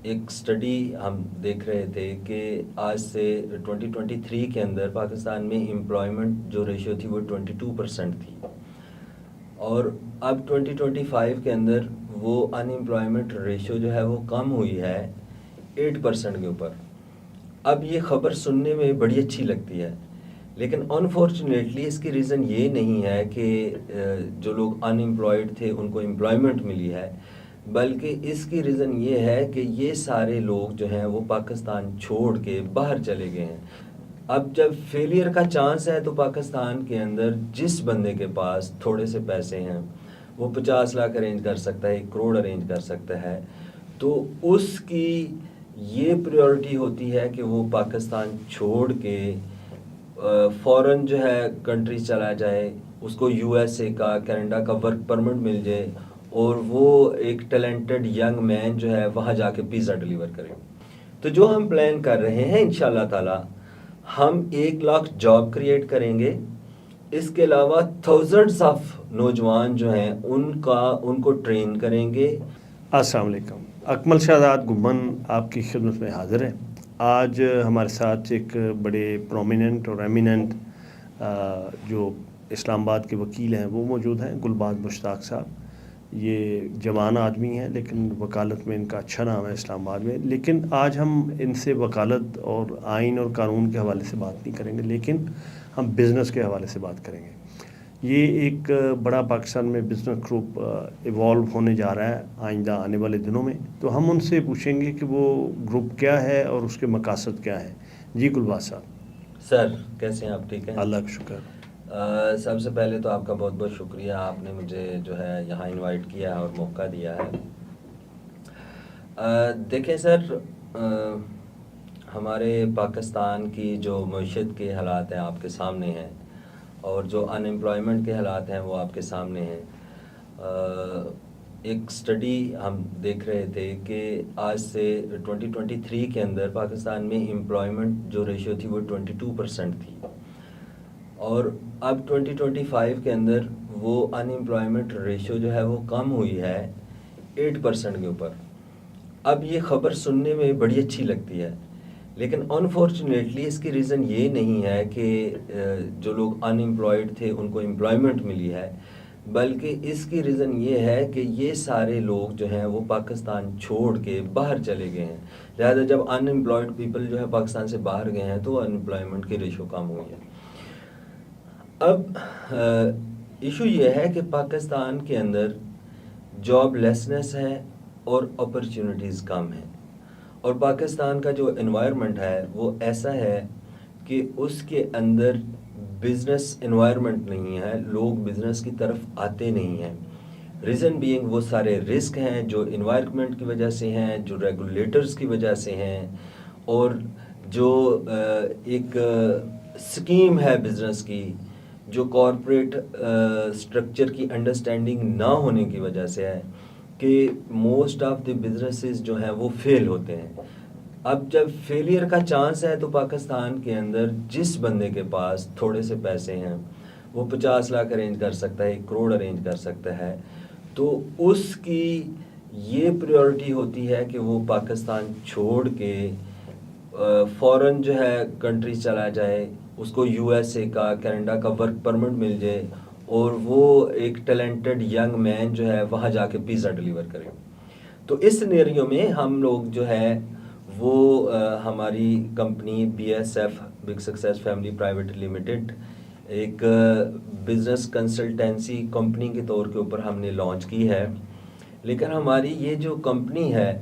ایک سٹڈی ہم دیکھ رہے تھے کہ آج سے 2023 کے اندر پاکستان میں امپلائمنٹ جو ریشو تھی وہ 22% تھی، اور اب 2025 کے اندر وہ ان امپلائمنٹ ریشو جو ہے وہ کم ہوئی ہے 8% کے اوپر۔ اب یہ خبر سننے میں بڑی اچھی لگتی ہے، لیکن انفارچونیٹلی اس کی ریزن یہ نہیں ہے کہ جو لوگ ان امپلائڈ تھے ان کو امپلائمنٹ ملی ہے، بلکہ اس کی ریزن یہ ہے کہ یہ سارے لوگ جو ہیں وہ پاکستان چھوڑ کے باہر چلے گئے ہیں۔ اب جب فیلئر کا چانس ہے تو پاکستان کے اندر جس بندے کے پاس تھوڑے سے پیسے ہیں وہ 50 لاکھ ارینج کر سکتا ہے، 1 کروڑ ارینج کر سکتا ہے، تو اس کی یہ پریورٹی ہوتی ہے کہ وہ پاکستان چھوڑ کے فوراً جو ہے کنٹری چلا جائے، اس کو یو ایس اے کا، کینیڈا کا ورک پرمٹ مل جائے، اور وہ ایک ٹیلنٹڈ ینگ مین جو ہے وہاں جا کے پیزا ڈیلیور کرے۔ تو جو ہم پلان کر رہے ہیں انشاءاللہ تعالی ہم 1 لاکھ جاب کریٹ کریں گے، اس کے علاوہ تھاؤزنڈس آف نوجوان جو ہیں ان کو ٹرین کریں گے۔ السلام علیکم، اکمل شہزاد گمن آپ کی خدمت میں حاضر ہے۔ آج ہمارے ساتھ ایک بڑے پرومیننٹ اور ایمیننٹ جو اسلام آباد کے وکیل ہیں وہ موجود ہیں، گلباز مشتاق صاحب۔ یہ جوان آدمی ہیں لیکن وکالت میں ان کا اچھا نام ہے اسلام آباد میں، لیکن آج ہم ان سے وکالت اور آئین اور قانون کے حوالے سے بات نہیں کریں گے، لیکن ہم بزنس کے حوالے سے بات کریں گے۔ یہ ایک بڑا پاکستان میں بزنس گروپ ایوالو ہونے جا رہا ہے آئندہ آنے والے دنوں میں، تو ہم ان سے پوچھیں گے کہ وہ گروپ کیا ہے اور اس کے مقاصد کیا ہیں۔ جی گلباز صاحب۔ سر کیسے ہیں آپ؟ ٹھیک ہیں؟ اللہ کا شکر۔ سب سے پہلے تو آپ کا بہت بہت شکریہ، آپ نے مجھے جو ہے یہاں انوائٹ کیا ہے اور موقع دیا ہے۔ دیکھیں سر، ہمارے پاکستان کی جو معیشت کے حالات ہیں آپ کے سامنے ہیں، اور جو ان امپلائمنٹ کے حالات ہیں وہ آپ کے سامنے ہیں۔ ایک سٹڈی ہم دیکھ رہے تھے کہ آج سے 2023 کے اندر پاکستان میں امپلائمنٹ جو ریشو تھی وہ 22% تھی، اور اب 2025 کے اندر وہ ان امپلائمنٹ ریشو جو ہے وہ کم ہوئی ہے 8% کے اوپر۔ اب یہ خبر سننے میں بڑی اچھی لگتی ہے، لیکن انفارچونیٹلی اس کی ریزن یہ نہیں ہے کہ جو لوگ ان امپلائڈ تھے ان کو امپلائمنٹ ملی ہے، بلکہ اس کی ریزن یہ ہے کہ یہ سارے لوگ جو ہیں وہ پاکستان چھوڑ کے باہر چلے گئے ہیں۔ لہذا جب ان امپلائڈ پیپل جو ہے پاکستان سے باہر گئے ہیں تو ان امپلائمنٹ کی ریشو کم ہوئی ہے۔ اب ایشو یہ ہے کہ پاکستان کے اندر جاب لیسنس ہے اور اپرچونٹیز کم ہیں، اور پاکستان کا جو انوائرمنٹ ہے وہ ایسا ہے کہ اس کے اندر بزنس انوائرمنٹ نہیں ہے، لوگ بزنس کی طرف آتے نہیں ہیں۔ ریزن بینگ وہ سارے رسک ہیں جو انوائرمنٹ کی وجہ سے ہیں، جو ریگولیٹرز کی وجہ سے ہیں، اور جو ایک سکیم ہے بزنس کی، جو کارپوریٹ سٹرکچر کی انڈرسٹینڈنگ نہ ہونے کی وجہ سے ہے کہ موسٹ آف دی بزنسز جو ہیں وہ فیل ہوتے ہیں۔ اب جب فیلئر کا چانس ہے تو پاکستان کے اندر جس بندے کے پاس تھوڑے سے پیسے ہیں وہ 50 لاکھ ارینج کر سکتا ہے، 1 کروڑ ارینج کر سکتا ہے، تو اس کی یہ پریورٹی ہوتی ہے کہ وہ پاکستان چھوڑ کے فوراً جو ہے کنٹری چلا جائے، اس کو یو ایس اے کا، کینیڈا کا ورک پرمٹ مل جائے، اور وہ ایک ٹیلنٹڈ ینگ مین جو ہے وہاں جا کے پیزا ڈیلیور کرے۔ تو اس سینیریو میں ہم لوگ جو ہے وہ ہماری company B S F big success family private limited ایک بزنس کنسلٹنسی کمپنی کے طور کے اوپر ہم نے لانچ کی ہے، لیکن ہماری یہ جو کمپنی ہے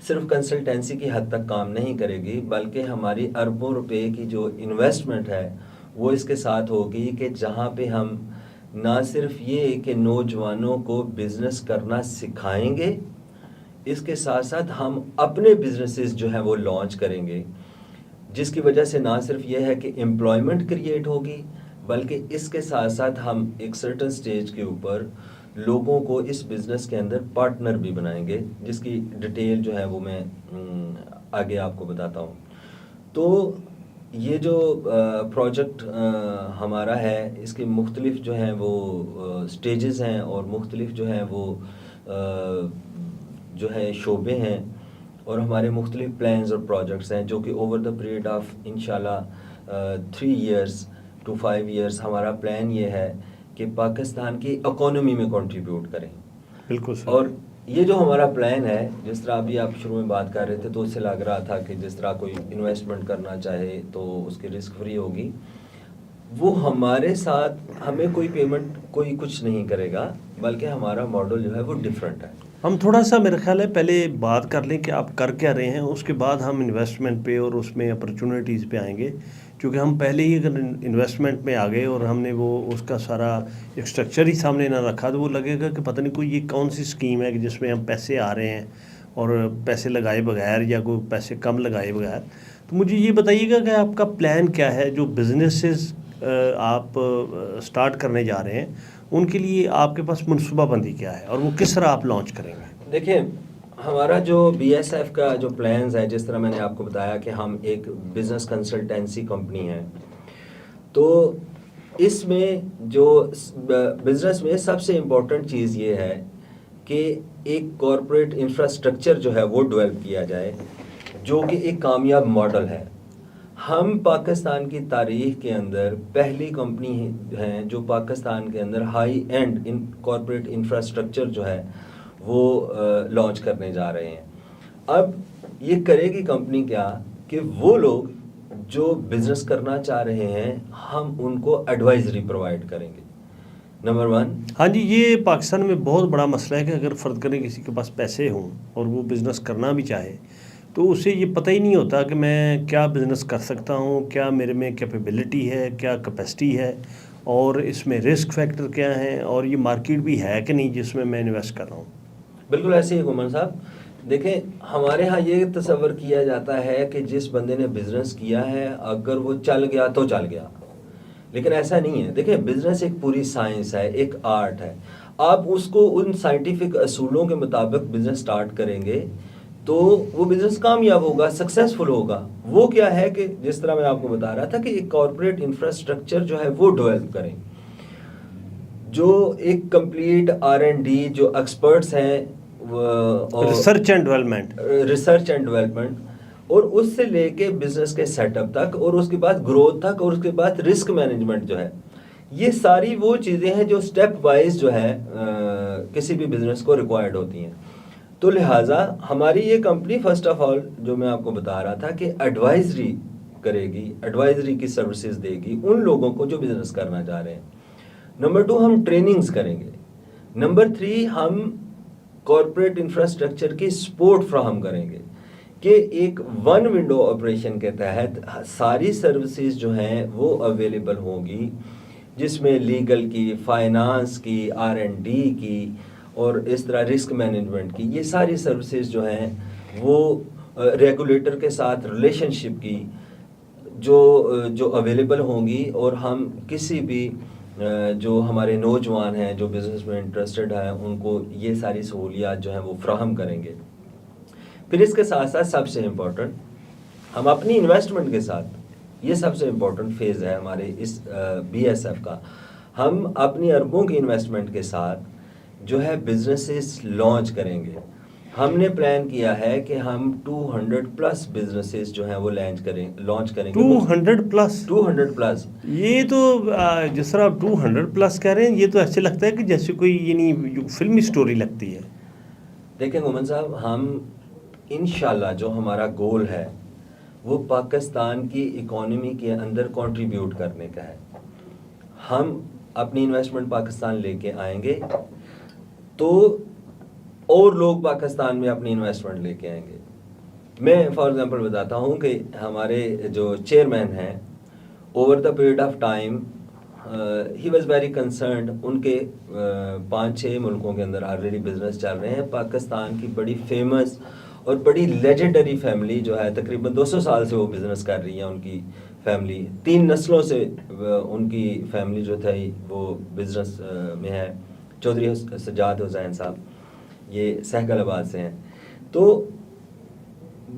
صرف کنسلٹنسی کی حد تک کام نہیں کرے گی، بلکہ ہماری اربوں روپے کی جو انویسٹمنٹ ہے وہ اس کے ساتھ ہوگی کہ جہاں پہ ہم نہ صرف یہ کہ نوجوانوں کو بزنس کرنا سکھائیں گے، اس کے ساتھ ساتھ ہم اپنے بزنسز جو ہیں وہ لانچ کریں گے، جس کی وجہ سے نہ صرف یہ ہے کہ امپلائمنٹ کریٹ ہوگی، بلکہ اس کے ساتھ ساتھ ہم ایک سرٹن سٹیج کے اوپر لوگوں کو اس بزنس کے اندر پارٹنر بھی بنائیں گے، جس کی ڈیٹیل جو ہے وہ میں آگے آپ کو بتاتا ہوں۔ تو یہ جو پروجیکٹ ہمارا ہے اس کے مختلف جو ہیں وہ سٹیجز ہیں، اور مختلف جو ہیں وہ جو ہے شعبے ہیں اور ہمارے مختلف پلانز اور پروجیکٹس ہیں جو کہ اوور دا پیریڈ آف انشاءاللہ 3 years to 5 years ہمارا پلان یہ ہے کہ پاکستان کی اکانومی میں کنٹریبیوٹ کریں. بالکل سر. اور یہ جو ہمارا پلان ہے، جس طرح ابھی آپ شروع میں بات کر رہے تھے تو اس سے لگ رہا تھا کہ جس طرح کوئی انویسٹمنٹ کرنا چاہے تو اس کی رسک فری ہوگی، وہ ہمارے ساتھ ہمیں کوئی پیمنٹ کوئی کچھ نہیں کرے گا، بلکہ ہمارا ماڈل جو ہے وہ ڈفرینٹ ہے. ہم تھوڑا سا میرا خیال ہے پہلے بات کر لیں کہ آپ کر کیا رہے ہیں، اس کے بعد ہم انویسٹمنٹ پہ اور اس میں اپرچونیٹیز پہ آئیں گے. کیونکہ ہم پہلے ہی اگر انویسٹمنٹ میں آ گئے اور ہم نے وہ اس کا سارا ایک اسٹرکچر ہی سامنے نہ رکھا تو وہ لگے گا کہ پتہ نہیں کوئی یہ کون سی اسکیم ہے کہ جس میں ہم پیسے آ رہے ہیں اور پیسے لگائے بغیر یا کوئی پیسے کم لگائے بغیر. تو مجھے یہ بتائیے گا کہ آپ کا پلان کیا ہے، جو بزنسز آپ سٹارٹ کرنے جا رہے ہیں ان کے لیے آپ کے پاس منصوبہ بندی کیا ہے اور وہ کس طرح آپ لانچ کریں گے؟ دیکھیں، ہمارا جو بی ایس ایف کا جو پلانز ہے، جس طرح میں نے آپ کو بتایا کہ ہم ایک بزنس کنسلٹنسی کمپنی ہے، تو اس میں جو بزنس میں سب سے امپورٹنٹ چیز یہ ہے کہ ایک کارپوریٹ انفراسٹرکچر جو ہے وہ ڈیولپ کیا جائے جو کہ ایک کامیاب ماڈل ہے. ہم پاکستان کی تاریخ کے اندر پہلی کمپنی ہیں جو پاکستان کے اندر ہائی اینڈ کارپوریٹ انفراسٹرکچر جو ہے وہ لانچ کرنے جا رہے ہیں. اب یہ کرے گی کمپنی کیا کہ وہ لوگ جو بزنس کرنا چاہ رہے ہیں ہم ان کو ایڈوائزری پرووائڈ کریں گے. نمبر 1. ہاں جی، یہ پاکستان میں بہت بڑا مسئلہ ہے کہ اگر فرض کریں کسی کے پاس پیسے ہوں اور وہ بزنس کرنا بھی چاہے تو اسے یہ پتہ ہی نہیں ہوتا کہ میں کیا بزنس کر سکتا ہوں، کیا میرے میں کیپیبلٹی ہے، کیا کیپیسٹی ہے، اور اس میں رسک فیکٹر کیا ہیں، اور یہ مارکیٹ بھی ہے کہ نہیں جس میں انویسٹ کر رہا ہوں. بالکل ایسے ہی گمان صاحب. دیکھیں، ہمارے ہاں یہ تصور کیا جاتا ہے کہ جس بندے نے بزنس کیا ہے اگر وہ چل گیا تو چل گیا، لیکن ایسا نہیں ہے. دیکھیں، بزنس ایک پوری سائنس ہے، ایک آرٹ ہے. آپ اس کو ان سائنٹیفک اصولوں کے مطابق بزنس سٹارٹ کریں گے تو وہ بزنس کامیاب ہوگا، سکسیسفل ہوگا. وہ کیا ہے کہ جس طرح میں آپ کو بتا رہا تھا کہ ایک کارپوریٹ انفراسٹرکچر جو ہے وہ ڈیولپ کریں، جو ایک کمپلیٹ R&D جو ایکسپرٹس ہیں، ریسرچ اینڈ ڈیولپمنٹ، اور اس سے لے کے بزنس کے سیٹ اپ تک اور اس کے بعد گروتھ تک اور اس کے بعد رسک مینجمنٹ جو ہے، یہ ساری وہ چیزیں ہیں جو سٹیپ وائز جو ہے کسی بھی بزنس کو ریکوائرڈ ہوتی ہیں. تو لہٰذا ہماری یہ کمپنی فرسٹ آف آل جو میں آپ کو بتا رہا تھا کہ ایڈوائزری کرے گی، ایڈوائزری کی سروسز دے گی ان لوگوں کو جو بزنس کرنا چاہ رہے ہیں. نمبر 2 ہم ٹریننگز کریں گے. نمبر 3 ہم کارپوریٹ انفراسٹرکچر کی سپورٹ فراہم کریں گے کہ ایک ون ونڈو آپریشن کے تحت ساری سروسز جو ہیں وہ اویلیبل ہوں گی، جس میں لیگل کی، فائنانس کی، R&D کی اور اس طرح رسک مینجمنٹ کی، یہ ساری سروسز جو ہیں وہ ریگولیٹر کے ساتھ ریلیشن شپ کی جو اویلیبل ہوں گی. اور ہم کسی بھی جو ہمارے نوجوان ہیں جو بزنس میں انٹرسٹڈ ہیں ان کو یہ ساری سہولیات جو ہیں وہ فراہم کریں گے. پھر اس کے ساتھ ساتھ سب سے امپورٹنٹ ہم اپنی انویسٹمنٹ کے ساتھ، یہ سب سے امپورٹنٹ فیز ہے ہمارے اس BSF کا، ہم اپنی اربوں کی انویسٹمنٹ کے ساتھ جو ہے بزنسز لانچ کریں گے. ہم نے پلان کیا ہے کہ ہم 200+ بزنسز جو ہیں وہ لانچ کریں گے. 200+. یہ تو جس طرح آپ 200+ کہہ رہے ہیں یہ تو ایسے لگتا ہے کہ جیسے کوئی یعنی فلمی سٹوری لگتی ہے. دیکھیں مومن صاحب، ہم انشاءاللہ جو ہمارا گول ہے وہ پاکستان کی اکانومی کے اندر کنٹریبیوٹ کرنے کا ہے. ہم اپنی انویسٹمنٹ پاکستان لے کے آئیں گے تو اور لوگ پاکستان میں اپنی انویسٹمنٹ لے کے آئیں گے. میں فار ایگزامپل بتاتا ہوں کہ ہمارے جو چیئرمین ہیں، over the period of time he was very concerned. ان کے 5-6 ملکوں کے اندر آلریڈی بزنس چل رہے ہیں. پاکستان کی بڑی فیمس اور بڑی لیجنڈری فیملی جو ہے تقریباً 200 سال سے وہ بزنس کر رہی ہے. ان کی فیملی 3 نسلوں سے ان کی فیملی جو تھی وہ بزنس میں ہے. چودھری سجاد حسین صاحب یہ سہگل آباد سے ہیں. تو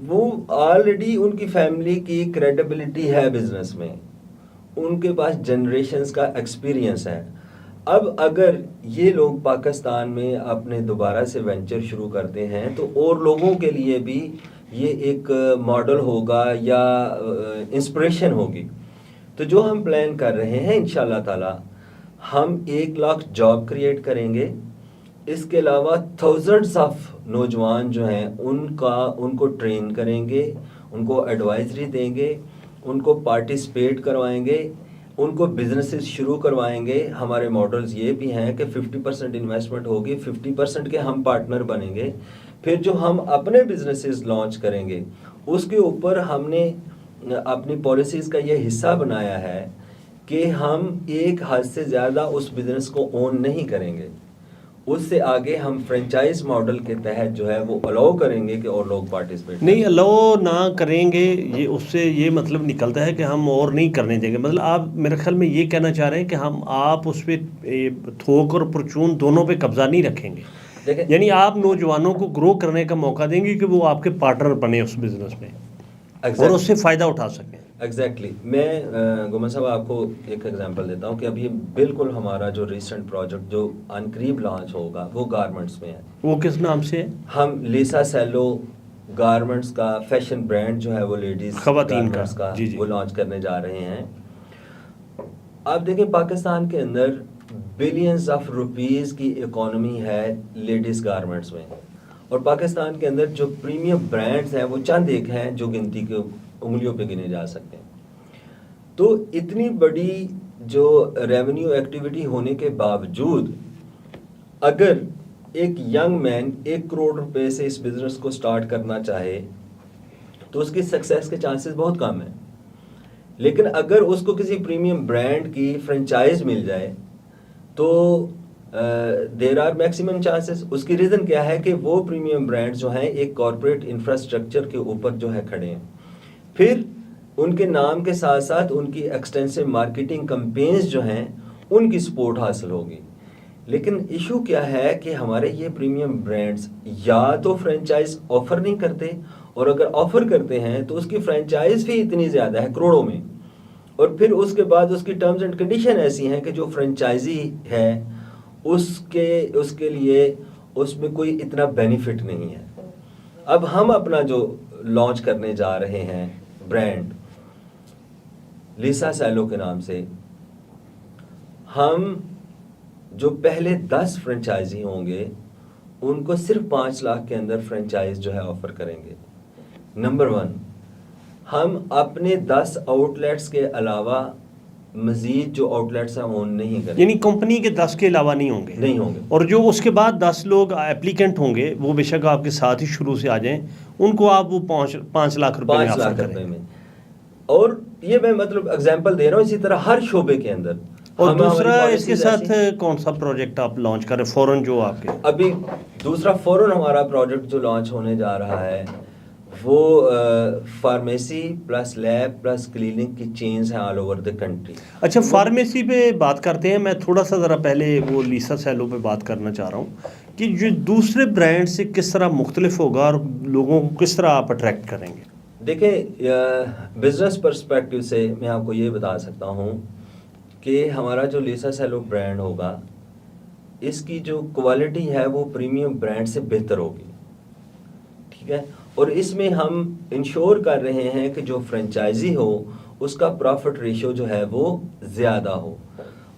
وہ آلریڈی ان کی فیملی کی کریڈیبلٹی ہے بزنس میں، ان کے پاس جنریشنز کا ایکسپیرینس ہے. اب اگر یہ لوگ پاکستان میں اپنے دوبارہ سے وینچر شروع کرتے ہیں تو اور لوگوں کے لیے بھی یہ ایک ماڈل ہوگا یا انسپریشن ہوگی. تو جو ہم پلان کر رہے ہیں انشاءاللہ تعالی ہم 1,00,000 جاب کریٹ کریں گے. اس کے علاوہ تھاؤزنڈس آف نوجوان جو ہیں ان کو ٹرین کریں گے, ان کو ایڈوائزری دیں گے, ان کو پارٹیسپیٹ کروائیں گے, ان کو بزنسز شروع کروائیں گے. ہمارے ماڈلز یہ بھی ہیں کہ 50% انویسٹمنٹ ہوگی, 50% کے ہم پارٹنر بنیں گے. پھر جو ہم اپنے بزنسز لانچ کریں گے اس کے اوپر ہم نے اپنی پالیسیز کا یہ حصہ بنایا ہے کہ ہم ایک حد سے زیادہ اس بزنس کو اون نہیں کریں گے. اس سے آگے ہم فرینچائز ماڈل کے تحت جو ہے وہ الاؤ کریں گے کہ اور لوگ پارٹیسپیٹ نہیں الاؤ نہ کریں گے. یہ اس سے یہ مطلب نکلتا ہے کہ ہم اور نہیں کرنے دیں گے. مطلب آپ میرے خیال میں یہ کہنا چاہ رہے ہیں کہ آپ اس پہ تھوک اور پرچون دونوں پہ قبضہ نہیں رکھیں گے. یعنی آپ نوجوانوں کو گرو کرنے کا موقع دیں گے کہ وہ آپ کے پارٹنر بنے اس بزنس میں اور اس سے فائدہ اٹھا سکیں. ایگزیکٹلی. میں گومن صاحب آپ کو ایک ایگزامپل دیتا ہوں کہ ابھی بالکل ہمارا جو ریسنٹ پروجیکٹ جو ان قریب لانچ ہوگا وہ گارمنٹس میں ہے. وہ کس نام سے ہے؟ ہم لیسا سیلو گارمنٹس کا فیشن برانڈ جو ہے وہ لیڈیز خواتین کا وہ لانچ کرنے جا رہے ہیں. آپ دیکھیں پاکستان کے اندر بلینز آف روپیز کی اکانومی ہے لیڈیز گارمنٹس میں, اور پاکستان کے اندر جو پریمیم برانڈز ہیں وہ چند ایک ہیں جو گنتی کے انگلیوں پہ گنے جا سکتے ہیں. تو اتنی بڑی جو ریونیو ایکٹیویٹی ہونے کے باوجود اگر ایک ینگ مین 1 کروڑ روپے سے اس بزنس کو سٹارٹ کرنا چاہے تو اس کی سکسیس کے چانسز بہت کم ہیں. لیکن اگر اس کو کسی پریمیم برانڈ کی فرنچائز مل جائے تو دیر آر میکسیمم چانسز. اس کی ریزن کیا ہے کہ وہ پریمیم برانڈ جو ہیں ایک کارپوریٹ انفراسٹرکچر کے اوپر جو ہے کھڑے ہیں. پھر ان کے نام کے ساتھ ساتھ ان کی ایکسٹینسو مارکیٹنگ کمپینز جو ہیں ان کی سپورٹ حاصل ہوگی. لیکن ایشو کیا ہے کہ ہمارے یہ پریمیم برانڈز یا تو فرنچائز آفر نہیں کرتے, اور اگر آفر کرتے ہیں تو اس کی فرنچائز بھی اتنی زیادہ ہے کروڑوں میں, اور پھر اس کے بعد اس کی ٹرمز اینڈ کنڈیشن ایسی ہیں کہ جو فرنچائزی ہے اس کے لیے اس میں کوئی اتنا بینیفٹ نہیں ہے. اب ہم اپنا جو لانچ کرنے جا رہے ہیں برانڈ لیسا سیلو کے نام سے, ہم جو پہلے 10 فرنچائزی ہوں گے ان کو صرف 5 لاکھ کے اندر فرنچائز جو ہے آفر کریں گے. نمبر 1, ہم اپنے 10 آؤٹ لیٹس کے علاوہ مزید جو آؤٹ لیٹس ہیں اون نہیں کریں گے. یعنی کمپنی کے 10 کے علاوہ نہیں ہوں گے. اور جو اس کے بعد 10 لوگ اپلیکنٹ ہوں گے وہ بے شک آپ کے ساتھ ہی شروع سے آ جائیں, ان کو آپ وہ 5 لاکھ روپے میں آفر کریں. اور یہ میں مطلب اگزامپل دے رہا ہوں. اسی طرح ہر شعبے کے اندر. اور دوسرا اس کے ساتھ کون سا پروجیکٹ آپ لانچ کریں فوراً جو آپ کے ابھی دوسرا فوراً ہمارا پروجیکٹ جو لانچ ہونے جا رہا ہے وہ pharmacy plus lab plus clinic کی چینز ہیں آل اوور دا کنٹری. اچھا فارمیسی پہ بات کرتے ہیں. میں تھوڑا سا ذرا پہلے وہ لیسا سیلو پہ بات کرنا چاہ رہا ہوں کہ جو دوسرے برانڈ سے کس طرح مختلف ہوگا اور لوگوں کو کس طرح آپ اٹریکٹ کریں گے. دیکھیں بزنس پرسپیکٹیو سے میں آپ کو یہ بتا سکتا ہوں کہ ہمارا جو لیسا سیلو برانڈ ہوگا اس کی جو کوالٹی ہے وہ پریمیم برانڈ سے بہتر ہوگی. ٹھیک ہے. اور اس میں ہم انشور کر رہے ہیں کہ جو فرنچائزی ہو اس کا پروفٹ ریشو جو ہے وہ زیادہ ہو,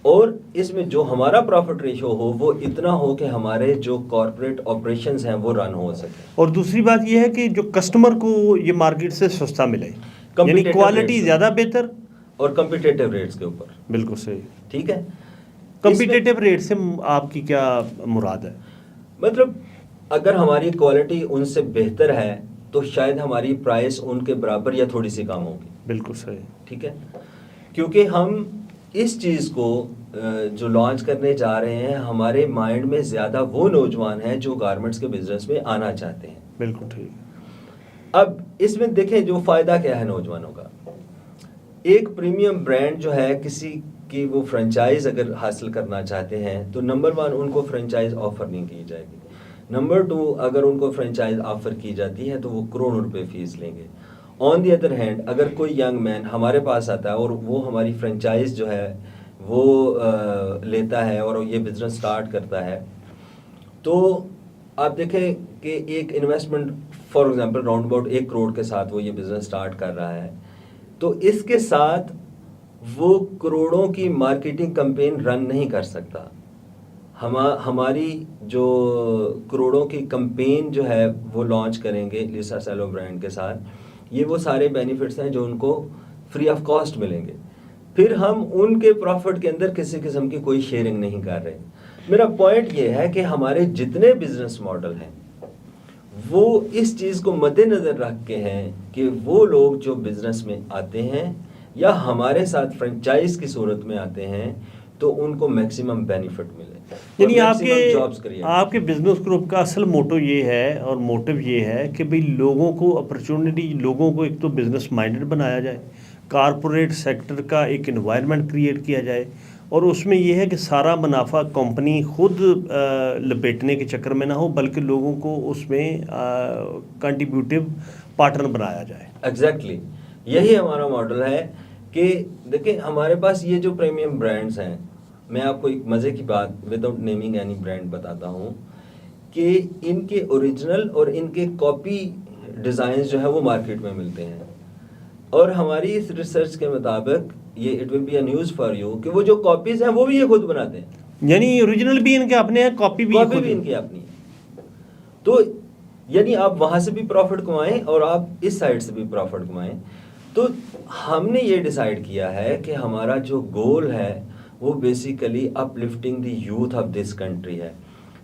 اور اس میں جو ہمارا پروفٹ ریشو ہو وہ اتنا ہو کہ ہمارے جو کارپوریٹ آپریشنز ہیں وہ رن ہو سکے. اور دوسری بات یہ ہے کہ جو کسٹمر کو یہ مارکیٹ سے سستا ملے, یعنی کوالٹی زیادہ بہتر اور کمپیٹیٹیو ریٹس کے اوپر. بالکل صحیح. ٹھیک ہے. کمپیٹیٹیو ریٹ سے آپ کی کیا مراد ہے؟ مطلب اگر ہماری کوالٹی ان سے بہتر ہے تو شاید ہماری پرائس ان کے برابر یا تھوڑی سی کم ہوگی. بالکل صحیح. ٹھیک ہے. کیونکہ ہم اس چیز کو جو لانچ کرنے جا رہے ہیں ہمارے مائنڈ میں زیادہ وہ نوجوان ہیں جو گارمنٹس کے بزنس میں آنا چاہتے ہیں. بالکل ٹھیک. اب اس میں دیکھیں جو فائدہ کیا ہے نوجوانوں کا. ایک پریمیم برانڈ جو ہے کسی کی وہ فرنچائز اگر حاصل کرنا چاہتے ہیں تو نمبر 1 ان کو فرنچائز آفر نہیں کی جائے گی. نمبر 2 اگر ان کو فرنچائز آفر کی جاتی ہے تو وہ کروڑوں روپے فیس لیں گے. آن دی ادر ہینڈ اگر کوئی ینگ مین ہمارے پاس آتا ہے اور وہ ہماری فرنچائز جو ہے وہ لیتا ہے اور یہ بزنس سٹارٹ کرتا ہے، تو آپ دیکھیں کہ ایک investment for example round about 1 crore کے ساتھ وہ یہ بزنس سٹارٹ کر رہا ہے، تو اس کے ساتھ وہ کروڑوں کی مارکیٹنگ کمپین رن نہیں کر سکتا. ہماری جو کروڑوں کی کمپین جو ہے وہ لانچ کریں گے لیسا سیلو برانڈ کے ساتھ، یہ وہ سارے بینیفٹس ہیں جو ان کو فری آف کاسٹ ملیں گے. پھر ہم ان کے پروفٹ کے اندر کسی قسم کی کوئی شیئرنگ نہیں کر رہے. میرا پوائنٹ یہ ہے کہ ہمارے جتنے بزنس ماڈل ہیں وہ اس چیز کو مد نظر رکھ کے ہیں کہ وہ لوگ جو بزنس میں آتے ہیں یا ہمارے ساتھ فرنچائز کی صورت میں آتے ہیں تو ان کو میکسیمم بینیفٹ ملے. یعنی آپ کے بزنس گروپ کا اصل موٹو یہ ہے اور موٹو یہ ہے کہ بھئی لوگوں کو اپرچونٹی، لوگوں کو ایک تو بزنس مائنڈڈ بنایا جائے، کارپوریٹ سیکٹر کا ایک انوائرمنٹ کریٹ کیا جائے، اور اس میں یہ ہے کہ سارا منافع کمپنی خود لپیٹنے کے چکر میں نہ ہو بلکہ لوگوں کو اس میں کنٹریبیوٹیو پارٹنر بنایا جائے. ایگزیکٹلی یہی ہمارا ماڈل ہے کہ دیکھیں ہمارے پاس یہ جو پریمیم برانڈز ہیں، میں آپ کو ایک مزے کی بات وداؤٹ نیمنگ اینی برانڈ بتاتا ہوں کہ ان کے اوریجنل اور ان کے کاپی ڈیزائنز جو ہے وہ مارکیٹ میں ملتے ہیں، اور ہماری اس ریسرچ کے مطابق یہ it will be a news for you کہ وہ جو کاپیز ہیں وہ بھی یہ خود بناتے ہیں. یعنی اوریجنل بھی ان کے اپنے ہیں، کاپی بھی ان کی اپنی ہے. تو یعنی آپ وہاں سے بھی پروفٹ کمائیں اور آپ اس سائڈ سے بھی پروفٹ کمائیں. تو ہم نے یہ ڈیسائیڈ کیا ہے کہ ہمارا جو گول ہے وہ basically up lifting the youth of this country ہے.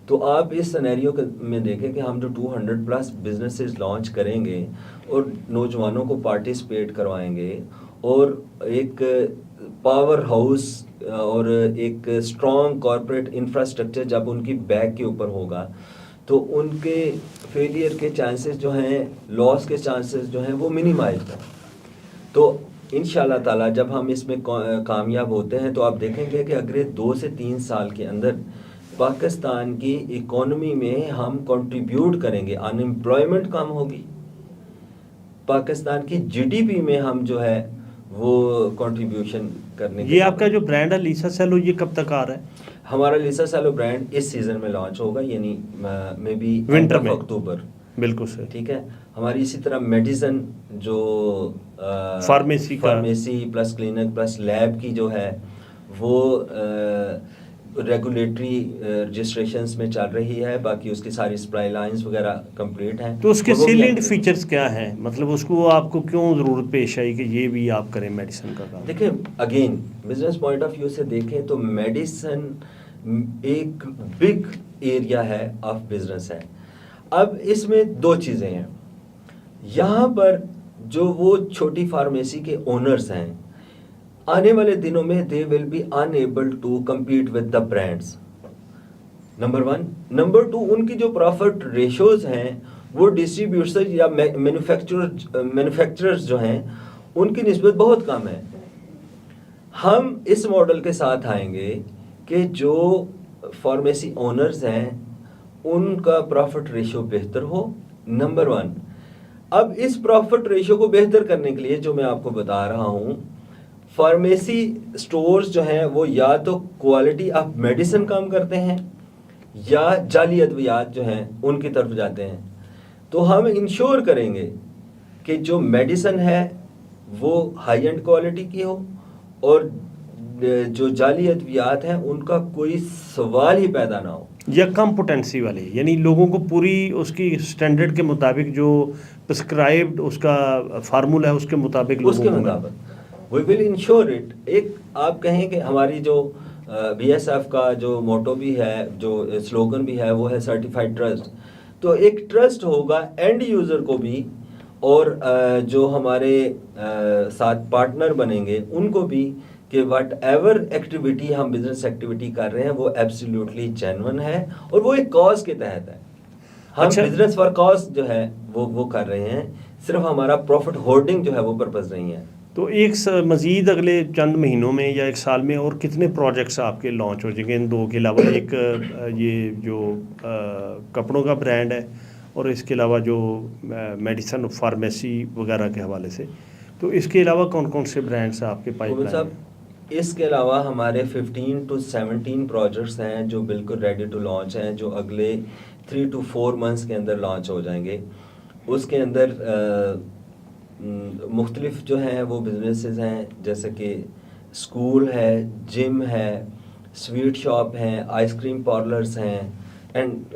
تو آپ اس سینیریو میں دیکھیں کہ ہم جو 200+ بزنسز لانچ کریں گے اور نوجوانوں کو پارٹیسپیٹ کروائیں گے، اور ایک پاور ہاؤس اور ایک اسٹرانگ کارپوریٹ انفراسٹرکچر جب ان کی بیک کے اوپر ہوگا تو ان کے فیلئر کے چانسز جو ہیں، لاس کے چانسز جو ہیں وہ منیمائز ہیں. تو انشاءاللہ تعالیٰ جب ہم اس میں کامیاب ہوتے ہیں تو آپ دیکھیں گے کہ اگلے 2 سے 3 سال کے اندر پاکستان کی اکانومی میں ہم کنٹریبیوٹ کریں گے، ان امپلائمنٹ کم ہوگی، پاکستان کی جی ڈی پی میں ہم جو ہے وہ کنٹریبیوشن کرنے کے. یہ آپ کا جو برانڈ ہے لیسا سیلو، یہ کب تک آ رہا ہے؟ ہمارا لیسا سیلو برانڈ اس سیزن میں لانچ ہوگا، یعنی میں بھی ونٹر میں، اکتوبر. بالکل سر. ٹھیک ہے. ہماری اسی طرح میڈیسن جو pharmacy plus clinic plus lab کی جو ہے وہ ریگولیٹری رجسٹریشنز میں چل رہی ہے، باقی اس کی ساری سپلائی لائنز وغیرہ کمپلیٹ ہیں. تو اس کے سیلنٹ فیچرز کیا ہیں؟ مطلب اس کو آپ کو کیوں ضرورت پیش آئی کہ یہ بھی آپ کریں میڈیسن کا کام؟ دیکھیں again business point of view سے دیکھیں تو میڈیسن ایک بگ ایریا ہے آف بزنس ہے. اب اس میں 2 چیزیں ہیں. یہاں پر جو وہ چھوٹی فارمیسی کے اونرز ہیں، آنے والے دنوں میں they will be unable to compete with the brands. Number 1. Number 2, ان کی جو پروفٹ ریشوز ہیں وہ ڈسٹریبیوٹرز یا مینوفیکچررز جو ہیں ان کی نسبت بہت کم ہے. ہم اس ماڈل کے ساتھ آئیں گے کہ جو فارمیسی اونرز ہیں ان کا پروفٹ ریشو بہتر ہو. نمبر 1. اب اس پروفٹ ریشو کو بہتر کرنے کے لیے جو میں آپ کو بتا رہا ہوں، فارمیسی سٹورز جو ہیں وہ یا تو کوالٹی آف میڈیسن کام کرتے ہیں یا جعلی ادویات جو ہیں ان کی طرف جاتے ہیں. تو ہم انشور کریں گے کہ جو میڈیسن ہے وہ ہائی اینڈ کوالٹی کی ہو، اور جو جعلی ادویات ہیں ان کا کوئی سوال ہی پیدا نہ ہو، یا کم پوٹینسی والے، یعنی لوگوں کو پوری اس کی سٹینڈرڈ کے مطابق جو پرسکرائبڈ اس کا فارمولا ہے اس کے مطابق اس کے مطابق وی ول انشور اٹ. ایک آپ کہیں کہ ہماری جو بی ایس ایف کا جو موٹو بھی ہے، جو سلوگن بھی ہے، وہ ہے سرٹیفائڈ ٹرسٹ. تو ایک ٹرسٹ ہوگا اینڈ یوزر کو بھی، اور جو ہمارے ساتھ پارٹنر بنیں گے ان کو بھی، کہ وٹ ایور ایکٹیویٹی ہم بزنس ایکٹیویٹی کر رہے ہیں وہ ایبسلیوٹلی جینون ہے اور وہ ایک کاز کے تحت ہے. ہم بزنس فار کاز جو ہے وہ کر رہے ہیں، صرف ہمارا پروفٹ ہولڈنگ جو ہے وہ پرپز نہیں ہے. تو ایک مزید اگلے چند مہینوں میں یا 1 سال میں اور کتنے پروجیکٹس آپ کے لانچ ہو جائیں گے ان 2 کے علاوہ؟ ایک یہ جو کپڑوں کا برانڈ ہے اور اس کے علاوہ جو میڈیسن فارمیسی وغیرہ کے حوالے سے، تو اس کے علاوہ کون کون سے برانڈس آپ کے پائپ لائن؟ اس کے علاوہ ہمارے 15 to 17 پروجیکٹس ہیں جو بالکل ریڈی ٹو لانچ ہیں، جو اگلے 3 to 4 منتھس کے اندر لانچ ہو جائیں گے. اس کے اندر مختلف جو ہیں وہ بزنسز ہیں، جیسے کہ اسکول ہے، جم ہے، سویٹ شاپ ہیں، آئس کریم پارلرس ہیں، اینڈ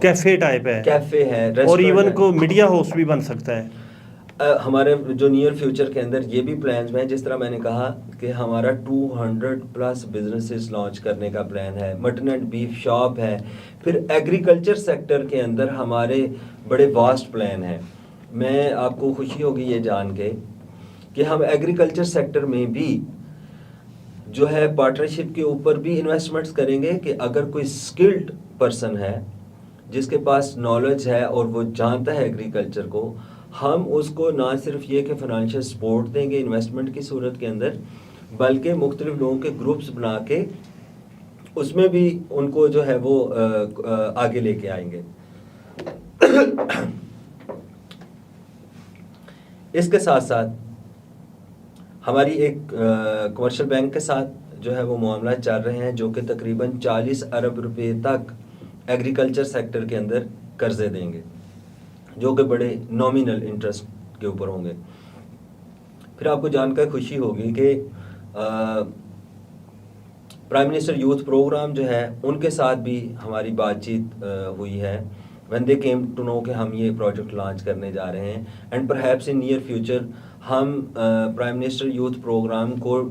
کیفے ٹائپ ہے، کیفے ہے، اور ایون ریسٹورینٹ کو میڈیا ہاؤس بھی بن سکتا ہے. ہمارے جو نیئر فیوچر کے اندر یہ بھی پلانز ہیں. جس طرح میں نے کہا کہ ہمارا 200+ بزنسز لانچ کرنے کا پلان ہے. مٹن اینڈ بیف شاپ ہے. پھر ایگریکلچر سیکٹر کے اندر ہمارے بڑے واسٹ پلان ہیں. میں آپ کو خوشی ہوگی یہ جان کے کہ ہم ایگریکلچر سیکٹر میں بھی جو ہے پارٹنرشپ کے اوپر بھی انویسٹمنٹس کریں گے کہ اگر کوئی اسکلڈ پرسن ہے جس کے پاس نالج ہے اور وہ جانتا ہے ایگریکلچر کو، ہم اس کو نہ صرف یہ کہ فائنینشیل سپورٹ دیں گے انویسٹمنٹ کی صورت کے اندر، بلکہ مختلف لوگوں کے گروپس بنا کے اس میں بھی ان کو جو ہے وہ آگے لے کے آئیں گے. اس کے ساتھ ساتھ ہماری ایک کمرشل بینک کے ساتھ جو ہے وہ معاملات چل رہے ہیں جو کہ تقریباً 40 ارب روپے تک ایگریکلچر سیکٹر کے اندر قرضے دیں گے، جو کہ بڑے نامینل انٹرسٹ کے اوپر ہوں گے. پھر آپ کو جان کر خوشی ہوگی کہ پرائم منسٹر یوتھ پروگرام جو ہے ان کے ساتھ بھی ہماری بات چیت ہوئی ہے. when they came to know کہ ہم یہ پروجیکٹ لانچ کرنے جا رہے ہیں، and perhaps in near future ہم پرائم منسٹر یوتھ پروگرام کو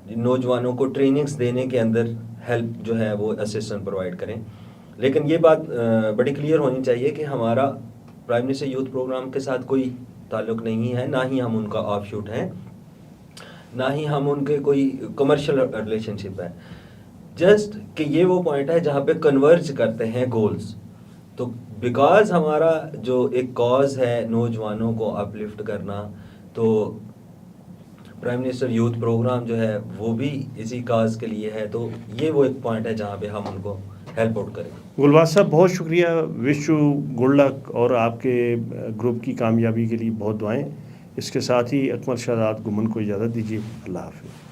نوجوانوں کو ٹریننگز دینے کے اندر ہیلپ جو ہے وہ اسسٹنس پرووائڈ کریں. لیکن یہ بات بڑی کلیئر ہونی چاہیے کہ ہمارا پرائم منسٹر یوتھ پروگرام کے ساتھ کوئی تعلق نہیں ہے، نہ ہی ہم ان کا آف شوٹ ہیں، نہ ہی ہم ان کے کوئی کمرشل ریلیشن شپ ہے. جسٹ کہ یہ وہ پوائنٹ ہے جہاں پہ کنورج کرتے ہیں گولز. تو بیکاز ہمارا جو ایک کاز ہے نوجوانوں کو اپ لفٹ کرنا، تو پرائم منسٹر یوتھ پروگرام جو ہے وہ بھی اسی کاز کے لیے ہے. تو یہ وہ ایک پوائنٹ ہے جہاں پہ ہم ان کو ہیلپ آؤٹ کریں. گلباز صاحب بہت شکریہ، وش یو گڈ لک، اور آپ کے گروپ کی کامیابی کے لیے بہت دعائیں. اس کے ساتھ ہی اکمل شہزاد گمن کو اجازت دیجیے. اللہ حافظ.